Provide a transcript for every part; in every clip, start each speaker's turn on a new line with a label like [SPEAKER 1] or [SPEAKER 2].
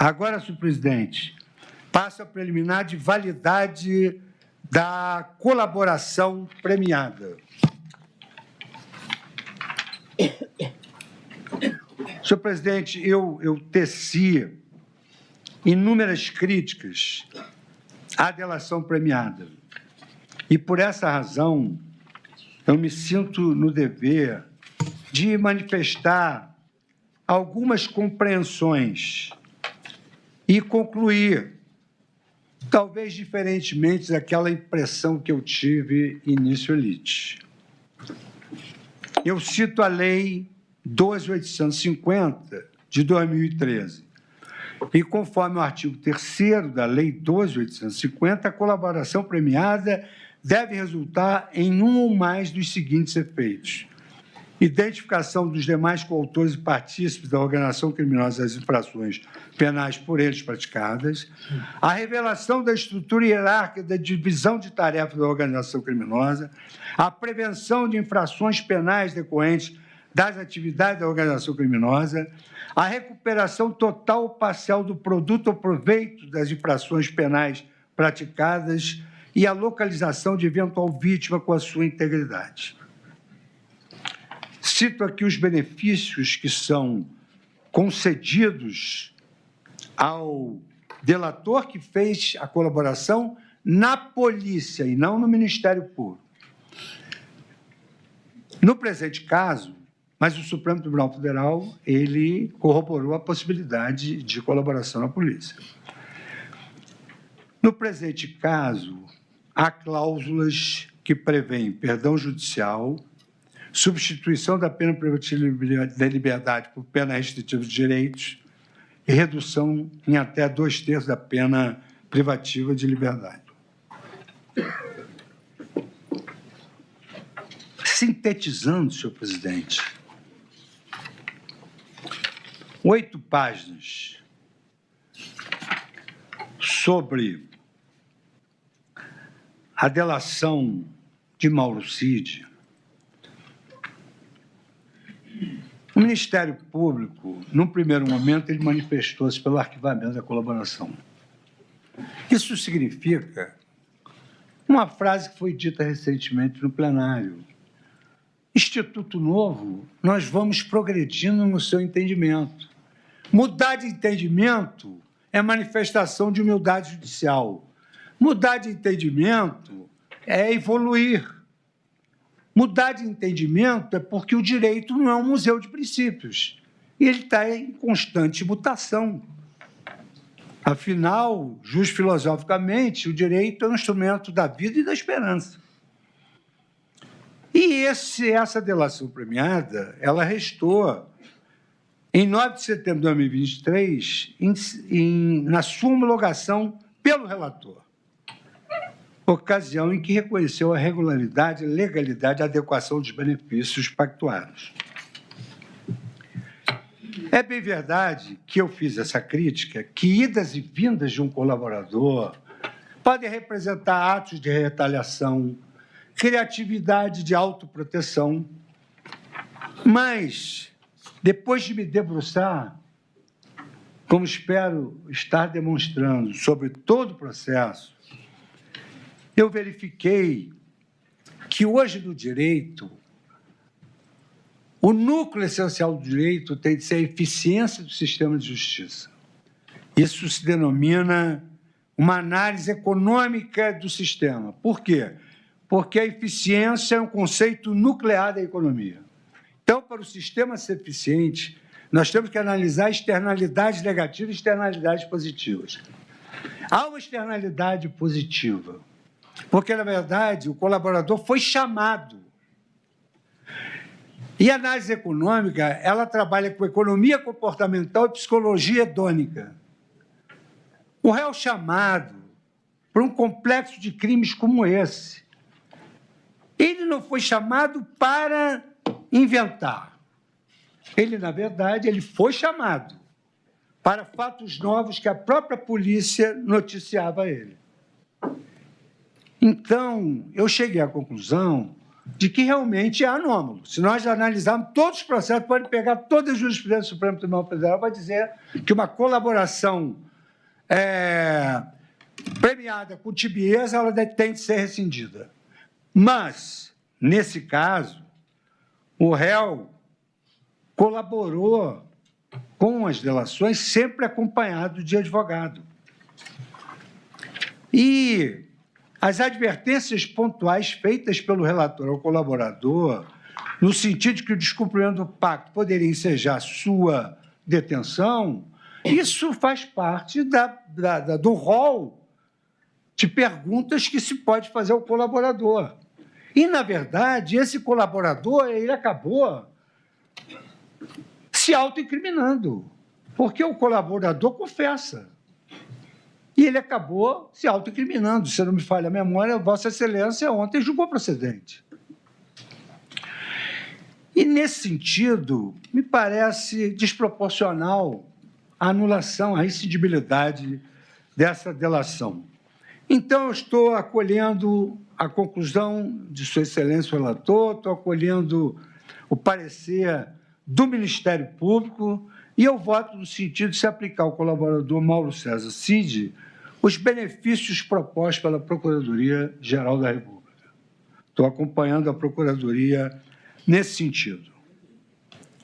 [SPEAKER 1] Agora, senhor presidente, passo a preliminar de validade da colaboração premiada. Senhor presidente, eu teci inúmeras críticas à delação premiada. E, por essa razão, eu me sinto no dever de manifestar algumas compreensões e concluir, talvez diferentemente daquela impressão que eu tive início elite. Eu cito a Lei 12.850, de 2013. E, conforme o artigo 3º da Lei 12.850, a colaboração premiada deve resultar em um ou mais dos seguintes efeitos: identificação dos demais coautores e partícipes da organização criminosa das infrações penais por eles praticadas, a revelação da estrutura hierárquica da divisão de tarefas da organização criminosa, a prevenção de infrações penais decorrentes das atividades da organização criminosa, a recuperação total ou parcial do produto ou proveito das infrações penais praticadas e a localização de eventual vítima com a sua integridade. Cito aqui os benefícios que são concedidos ao delator que fez a colaboração na polícia e não no Ministério Público. No presente caso, mas o Supremo Tribunal Federal, ele corroborou a possibilidade de colaboração na polícia. No presente caso, há cláusulas que prevêem perdão judicial, substituição da pena privativa da liberdade por pena restritiva de direitos e redução em até 2/3 da pena privativa de liberdade. Sintetizando, senhor presidente, 8 páginas sobre a delação de Mauro Cid. O Ministério Público, num primeiro momento, ele manifestou-se pelo arquivamento da colaboração. Isso significa uma frase que foi dita recentemente no plenário: Instituto Novo, nós vamos progredindo no seu entendimento. Mudar de entendimento é manifestação de humildade judicial. Mudar de entendimento é evoluir. Mudar de entendimento é porque o direito não é um museu de princípios. E ele está em constante mutação. Afinal, justo filosoficamente, o direito é um instrumento da vida e da esperança. E essa delação premiada, ela restou em 9 de setembro de 2023, na sua homologação pelo relator, ocasião em que reconheceu a regularidade, legalidade e adequação dos benefícios pactuados. É bem verdade que eu fiz essa crítica, que idas e vindas de um colaborador podem representar atos de retaliação, criatividade de autoproteção, mas, depois de me debruçar, como espero estar demonstrando, sobre todo o processo, eu verifiquei que hoje no direito, o núcleo essencial do direito tem de ser a eficiência do sistema de justiça. Isso se denomina uma análise econômica do sistema. Por quê? Porque a eficiência é um conceito nuclear da economia. Então, para o sistema ser eficiente, nós temos que analisar externalidades negativas e externalidades positivas. Há uma externalidade positiva, porque, na verdade, o colaborador foi chamado. E a análise econômica, ela trabalha com economia comportamental e psicologia hedônica. O réu chamado para um complexo de crimes como esse, ele não foi chamado para inventar. Ele, na verdade, ele foi chamado para fatos novos que a própria polícia noticiava a ele. Então, eu cheguei à conclusão de que realmente é anômalo. Se nós analisarmos todos os processos, pode pegar toda a jurisprudência do Supremo Tribunal Federal, vai dizer que uma colaboração premiada com tibieza, ela tem de ser rescindida. Mas, nesse caso, o réu colaborou com as delações, sempre acompanhado de advogado. E as advertências pontuais feitas pelo relator ao colaborador, no sentido de que o descumprimento do pacto poderia ensejar sua detenção, isso faz parte do rol de perguntas que se pode fazer ao colaborador. E, na verdade, esse colaborador ele acabou se autoincriminando, porque o colaborador confessa. E ele acabou se autoincriminando. Se não me falha a memória, Vossa Excelência ontem julgou procedente. E, nesse sentido, me parece desproporcional a anulação, a incidibilidade dessa delação. Então, eu estou acolhendo a conclusão de Sua Excelência o relator, estou acolhendo o parecer do Ministério Público e eu voto no sentido de se aplicar ao colaborador Mauro César Cid os benefícios propostos pela Procuradoria-Geral da República. Estou acompanhando a Procuradoria nesse sentido.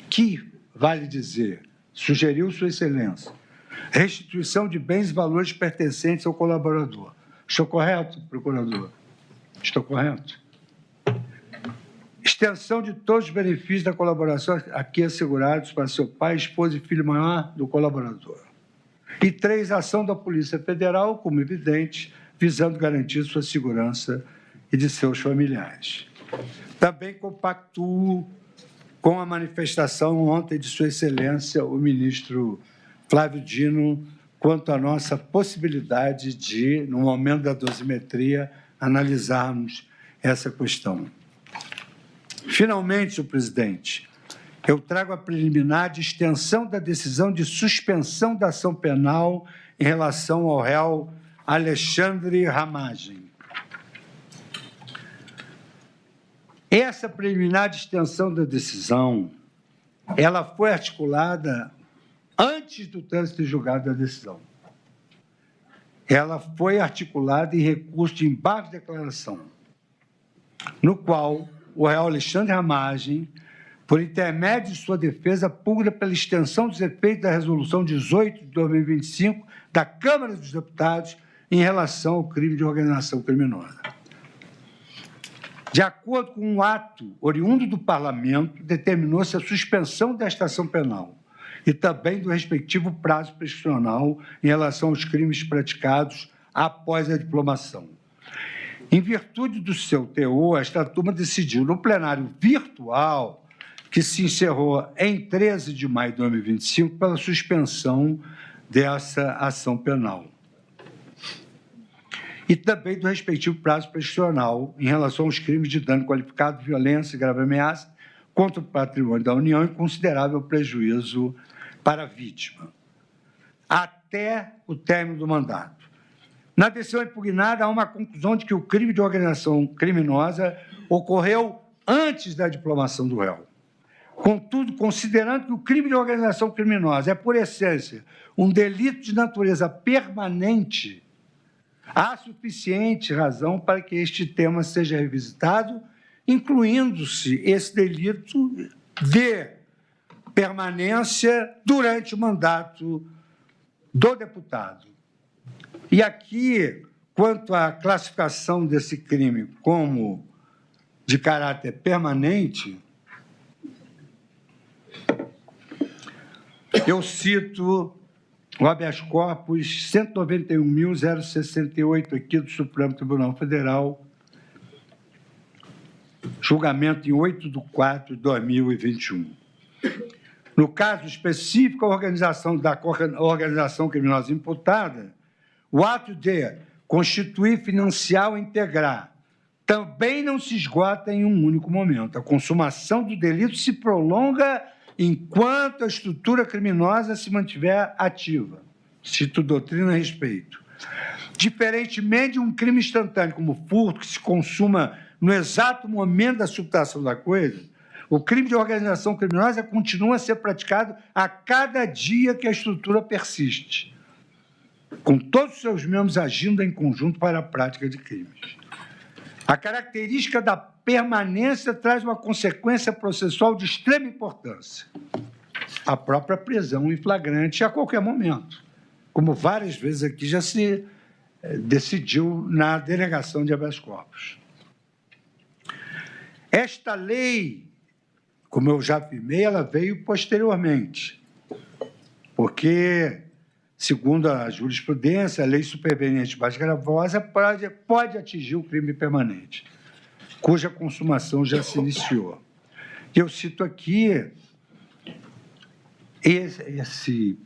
[SPEAKER 1] Que, vale dizer, sugeriu Sua Excelência, restituição de bens e valores pertencentes ao colaborador. Estou correto, procurador? Estou correto? Extensão de todos os benefícios da colaboração aqui assegurados para seu pai, esposa e filho maior do colaborador. E 3, ação da Polícia Federal, como evidente, visando garantir sua segurança e de seus familiares. Também compactuo com a manifestação ontem de Sua Excelência, o ministro Flávio Dino, quanto à nossa possibilidade de, no momento da dosimetria, analisarmos essa questão. Finalmente, senhor presidente, eu trago a preliminar de extensão da decisão de suspensão da ação penal em relação ao réu Alexandre Ramagem. Essa preliminar de extensão da decisão, ela foi articulada antes do trânsito em julgado da decisão. Ela foi articulada em recurso de embargo de declaração, no qual o réu Alexandre Ramagem, por intermédio de sua defesa, pugna pela extensão dos efeitos da Resolução 18 de 2025 da Câmara dos Deputados em relação ao crime de organização criminosa. De acordo com um ato oriundo do Parlamento, determinou-se a suspensão desta ação penal e também do respectivo prazo prescricional em relação aos crimes praticados após a diplomação. Em virtude do seu teor, esta turma decidiu, no plenário virtual, que se encerrou em 13 de maio de 2025, pela suspensão dessa ação penal. E também do respectivo prazo prescricional em relação aos crimes de dano qualificado, violência e grave ameaça contra o patrimônio da União e considerável prejuízo para a vítima, até o término do mandato. Na decisão impugnada, há uma conclusão de que o crime de organização criminosa ocorreu antes da diplomação do réu. Contudo, considerando que o crime de organização criminosa é, por essência, um delito de natureza permanente, há suficiente razão para que este tema seja revisitado, incluindo-se esse delito de permanência durante o mandato do deputado. E aqui, quanto à classificação desse crime como de caráter permanente, eu cito o habeas corpus 191.068 aqui do Supremo Tribunal Federal, julgamento em 8 de 4 de 2021. No caso específico, a organização criminosa imputada, o ato de constituir, financiar ou integrar também não se esgota em um único momento. A consumação do delito se prolonga enquanto a estrutura criminosa se mantiver ativa. Cito doutrina a respeito. Diferentemente de um crime instantâneo, como furto, que se consuma no exato momento da subtração da coisa, o crime de organização criminosa continua a ser praticado a cada dia que a estrutura persiste, com todos os seus membros agindo em conjunto para a prática de crimes. A característica da permanência traz uma consequência processual de extrema importância: a própria prisão em flagrante a qualquer momento, como várias vezes aqui já se decidiu na denegação de habeas corpus. Esta lei, como eu já afirmei, ela veio posteriormente, porque, segundo a jurisprudência, a lei superveniente mais gravosa pode atingir o crime permanente, cuja consumação já se iniciou. Eu cito aqui esse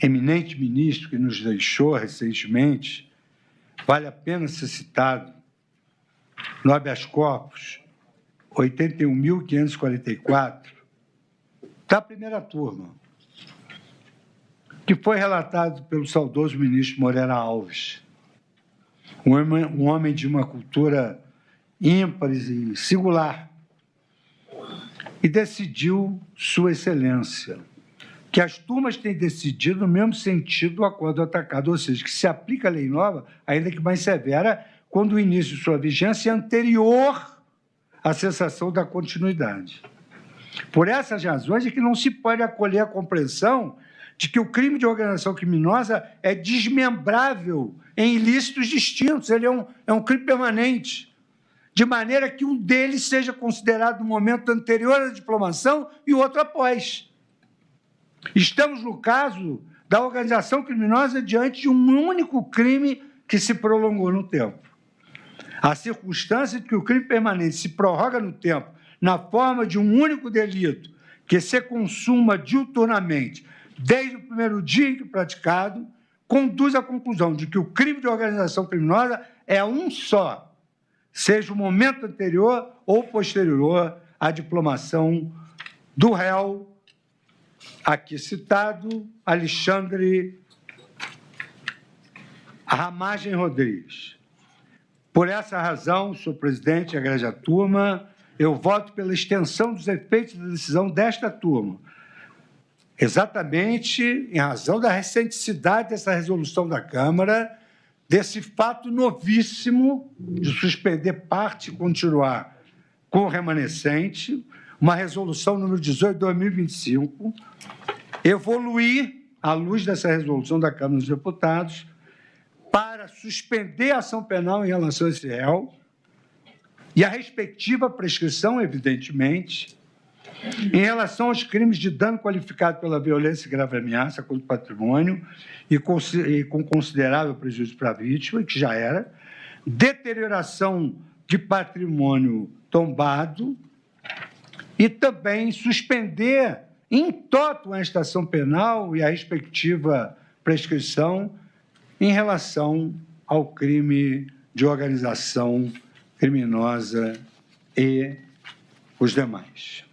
[SPEAKER 1] eminente ministro que nos deixou recentemente, vale a pena ser citado, no habeas corpus 81.544, da primeira turma, que foi relatado pelo saudoso ministro Moreira Alves, um homem de uma cultura ímpar e singular, e decidiu Sua Excelência que as turmas têm decidido no mesmo sentido do acordo atacado, ou seja, que se aplica a lei nova, ainda que mais severa, quando o início de sua vigência é anterior à cessação da continuidade. Por essas razões é que não se pode acolher a compreensão de que o crime de organização criminosa é desmembrável em ilícitos distintos, ele é um crime permanente, de maneira que um deles seja considerado no momento anterior à diplomação e o outro após. Estamos no caso da organização criminosa diante de um único crime que se prolongou no tempo. A circunstância de que o crime permanente se prorroga no tempo na forma de um único delito que se consuma diuturnamente desde o primeiro dia em que praticado, conduz à conclusão de que o crime de organização criminosa é um só, seja o momento anterior ou posterior à diplomação do réu, aqui citado, Alexandre Ramagem Rodrigues. Por essa razão, senhor presidente, egrégia turma, eu voto pela extensão dos efeitos da decisão desta turma, exatamente em razão da recenticidade dessa resolução da Câmara, desse fato novíssimo de suspender parte e continuar com o remanescente, uma resolução número 18 de 2025, evoluir, à luz dessa resolução da Câmara dos Deputados, para suspender a ação penal em relação a esse réu e a respectiva prescrição, evidentemente, em relação aos crimes de dano qualificado pela violência e grave ameaça contra o patrimônio e com considerável prejuízo para a vítima, que já era, deterioração de patrimônio tombado, e também suspender in toto a estação penal e a respectiva prescrição em relação ao crime de organização criminosa e os demais.